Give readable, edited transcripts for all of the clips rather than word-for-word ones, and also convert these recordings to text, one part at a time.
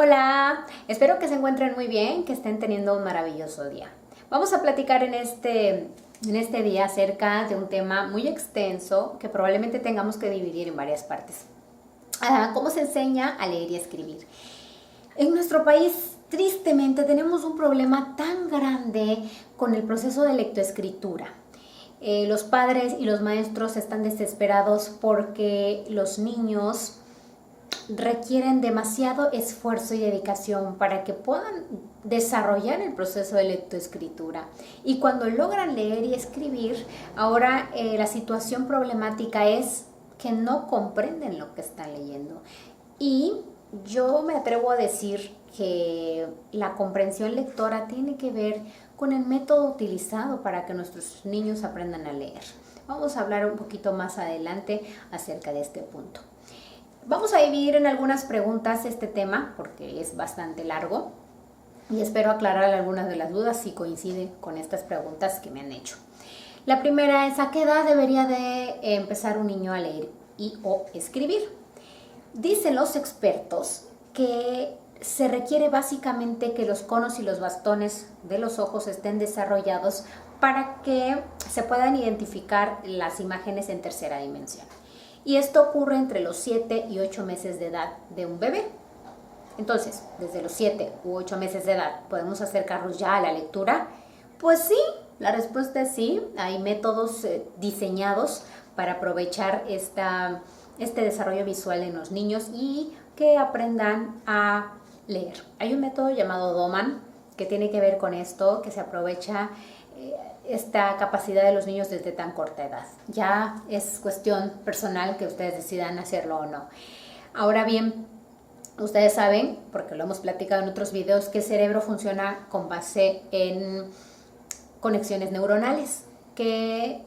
Hola, espero que se encuentren muy bien, que estén teniendo un maravilloso día. Vamos a platicar en este día acerca de un tema muy extenso que probablemente tengamos que dividir en varias partes. ¿Cómo se enseña a leer y escribir? En nuestro país, tristemente, tenemos un problema tan grande con el proceso de lectoescritura. Los padres y los maestros están desesperados porque los niños requieren demasiado esfuerzo y dedicación para que puedan desarrollar el proceso de lectoescritura. Y cuando logran leer y escribir, ahora la situación problemática es que no comprenden lo que están leyendo. Y yo me atrevo a decir que la comprensión lectora tiene que ver con el método utilizado para que nuestros niños aprendan a leer. Vamos a hablar un poquito más adelante acerca de este punto. Vamos a dividir en algunas preguntas este tema porque es bastante largo y espero aclarar algunas de las dudas si coinciden con estas preguntas que me han hecho. La primera es: ¿a qué edad debería de empezar un niño a leer y o escribir? Dicen los expertos que se requiere básicamente que los conos y los bastones de los ojos estén desarrollados para que se puedan identificar las imágenes en tercera dimensión. Y esto ocurre entre los 7 y 8 meses de edad de un bebé. Entonces, desde los 7 u 8 meses de edad, ¿podemos acercarnos ya a la lectura? Pues sí, la respuesta es sí. Hay métodos diseñados para aprovechar este desarrollo visual en los niños y que aprendan a leer. Hay un método llamado Doman que tiene que ver con esto, que se aprovecha esta capacidad de los niños desde tan corta edad. Ya es cuestión personal que ustedes decidan hacerlo o no. Ahora bien, ustedes saben, porque lo hemos platicado en otros videos, que el cerebro funciona con base en conexiones neuronales que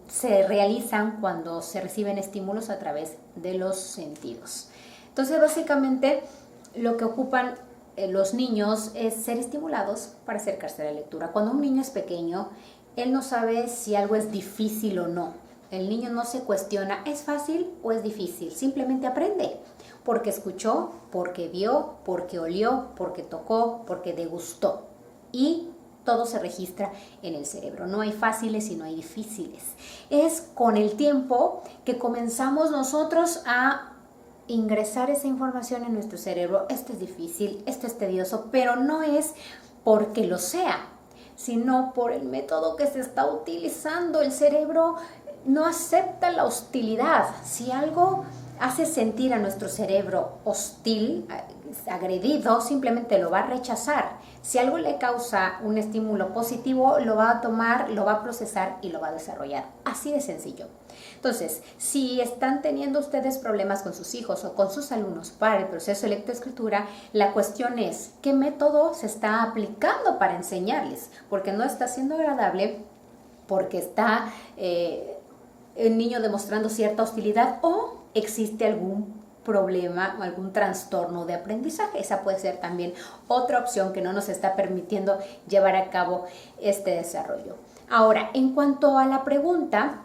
se realizan cuando se reciben estímulos a través de los sentidos. Entonces, básicamente, lo que ocupan los niños es ser estimulados para acercarse a la lectura. Cuando un niño es pequeño, él no sabe si algo es difícil o no. El niño no se cuestiona, ¿es fácil o es difícil? Simplemente aprende, porque escuchó, porque vio, porque olió, porque tocó, porque degustó. Y todo se registra en el cerebro. No hay fáciles y no hay difíciles. Es con el tiempo que comenzamos nosotros a ingresar esa información en nuestro cerebro. Esto es difícil, esto es tedioso, pero no es porque lo sea, sino por el método que se está utilizando. El cerebro no acepta la hostilidad. Si algo hace sentir a nuestro cerebro hostil, agredido, simplemente lo va a rechazar. Si algo le causa un estímulo positivo, lo va a tomar, lo va a procesar y lo va a desarrollar. Así de sencillo. Entonces, si están teniendo ustedes problemas con sus hijos o con sus alumnos para el proceso de lectoescritura, la cuestión es ¿qué método se está aplicando para enseñarles? Porque no está siendo agradable, porque está el niño demostrando cierta hostilidad o existe algún problema o algún trastorno de aprendizaje. Esa puede ser también otra opción que no nos está permitiendo llevar a cabo este desarrollo. Ahora, en cuanto a la pregunta,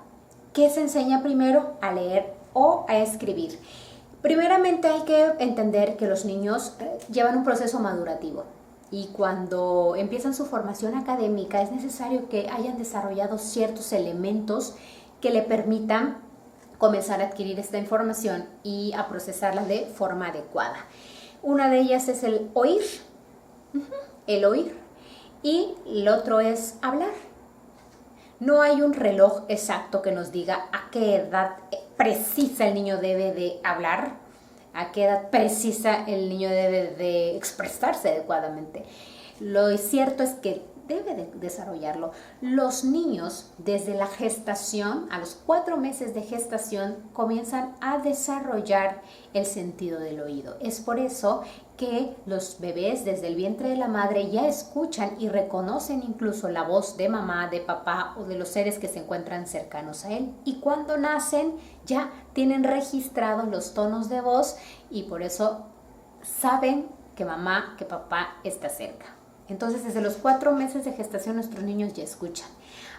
¿qué se enseña primero, a leer o a escribir? Primeramente hay que entender que los niños llevan un proceso madurativo y cuando empiezan su formación académica es necesario que hayan desarrollado ciertos elementos que le permitan comenzar a adquirir esta información y a procesarla de forma adecuada. Una de ellas es el oír, y el otro es hablar. No hay un reloj exacto que nos diga a qué edad precisa el niño debe de hablar, a qué edad precisa el niño debe de expresarse adecuadamente. Lo cierto es que debe de desarrollarlo. Los niños desde la gestación, a los 4 meses de gestación, comienzan a desarrollar el sentido del oído. Es por eso que los bebés desde el vientre de la madre ya escuchan y reconocen incluso la voz de mamá, de papá o de los seres que se encuentran cercanos a él. Y cuando nacen ya tienen registrados los tonos de voz y por eso saben que mamá, que papá está cerca. Entonces, desde los 4 meses de gestación nuestros niños ya escuchan.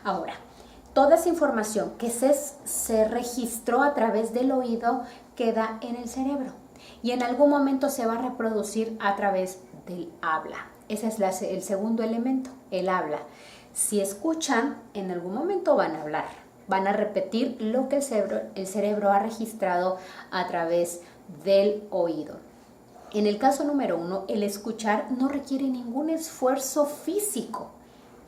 Ahora, toda esa información que se registró a través del oído queda en el cerebro. y en algún momento se va a reproducir a través del habla. Ese es el segundo elemento, el habla. Si escuchan, en algún momento van a hablar, van a repetir lo que el cerebro ha registrado a través del oído. En el caso número 1, el escuchar no requiere ningún esfuerzo físico.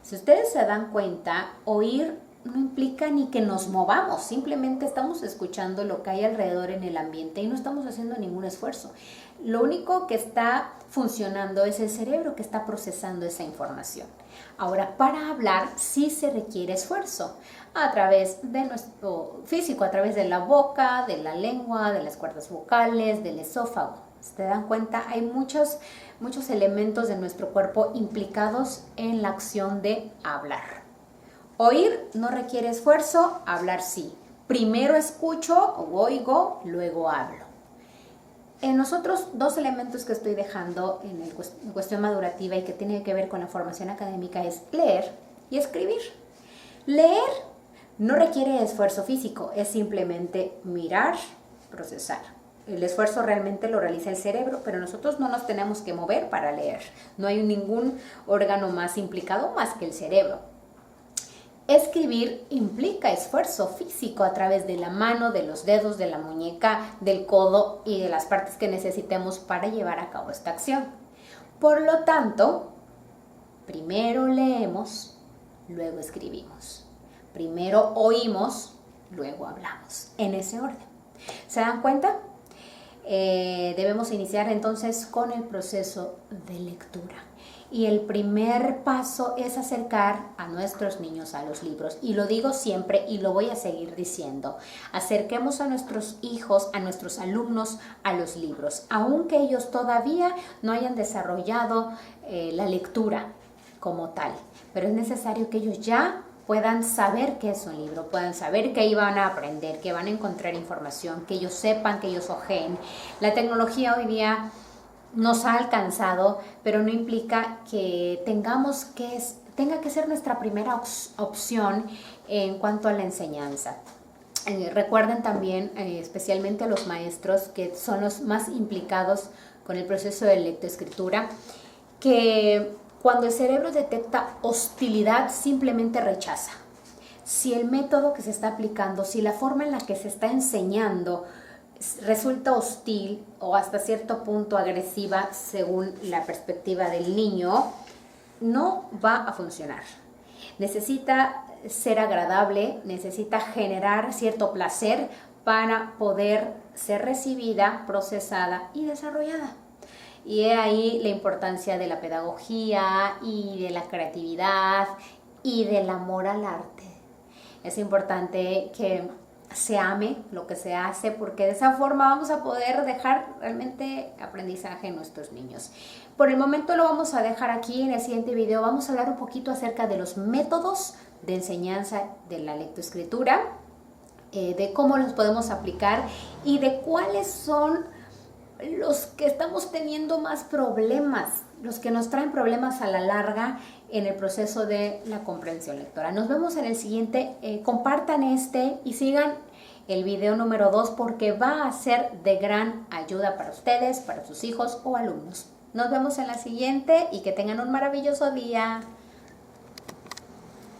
Si ustedes se dan cuenta, oír no implica ni que nos movamos, simplemente estamos escuchando lo que hay alrededor en el ambiente y no estamos haciendo ningún esfuerzo. Lo único que está funcionando es el cerebro que está procesando esa información. Ahora, para hablar sí se requiere esfuerzo a través de nuestro físico, a través de la boca, de la lengua, de las cuerdas vocales, del esófago. ¿Se dan cuenta? Hay muchos elementos de nuestro cuerpo implicados en la acción de hablar. Oír no requiere esfuerzo, hablar sí. Primero escucho o oigo, luego hablo. En los otros dos elementos que estoy dejando en cuestión madurativa y que tiene que ver con la formación académica es leer y escribir. Leer no requiere esfuerzo físico, es simplemente mirar, procesar. El esfuerzo realmente lo realiza el cerebro, pero nosotros no nos tenemos que mover para leer. No hay ningún órgano más implicado más que el cerebro. Escribir implica esfuerzo físico a través de la mano, de los dedos, de la muñeca, del codo y de las partes que necesitemos para llevar a cabo esta acción. Por lo tanto, primero leemos, luego escribimos. Primero oímos, luego hablamos. En ese orden. ¿Se dan cuenta? Debemos iniciar entonces con el proceso de lectura. Y el primer paso es acercar a nuestros niños a los libros. Y lo digo siempre y lo voy a seguir diciendo. Acerquemos a nuestros hijos, a nuestros alumnos a los libros. Aunque ellos todavía no hayan desarrollado la lectura como tal. Pero es necesario que ellos ya puedan saber qué es un libro, puedan saber qué iban a aprender, que van a encontrar información, que ellos sepan, que ellos ojeen. La tecnología hoy día nos ha alcanzado, pero no implica que tenga que ser nuestra primera opción en cuanto a la enseñanza. Recuerden también, especialmente a los maestros, que son los más implicados con el proceso de lectoescritura, que cuando el cerebro detecta hostilidad, simplemente rechaza. Si el método que se está aplicando, si la forma en la que se está enseñando resulta hostil o hasta cierto punto agresiva según la perspectiva del niño, no va a funcionar. Necesita ser agradable, necesita generar cierto placer para poder ser recibida, procesada y desarrollada. Y he ahí la importancia de la pedagogía y de la creatividad y del amor al arte. Es importante que se ame lo que se hace, porque de esa forma vamos a poder dejar realmente aprendizaje en nuestros niños. Por el momento lo vamos a dejar aquí. En el siguiente video vamos a hablar un poquito acerca de los métodos de enseñanza de la lectoescritura, de cómo los podemos aplicar y de cuáles son los que estamos teniendo más problemas, los que nos traen problemas a la larga en el proceso de la comprensión lectora. Nos vemos en el siguiente. Compartan y sigan el video número 2 porque va a ser de gran ayuda para ustedes, para sus hijos o alumnos. Nos vemos en la siguiente y que tengan un maravilloso día.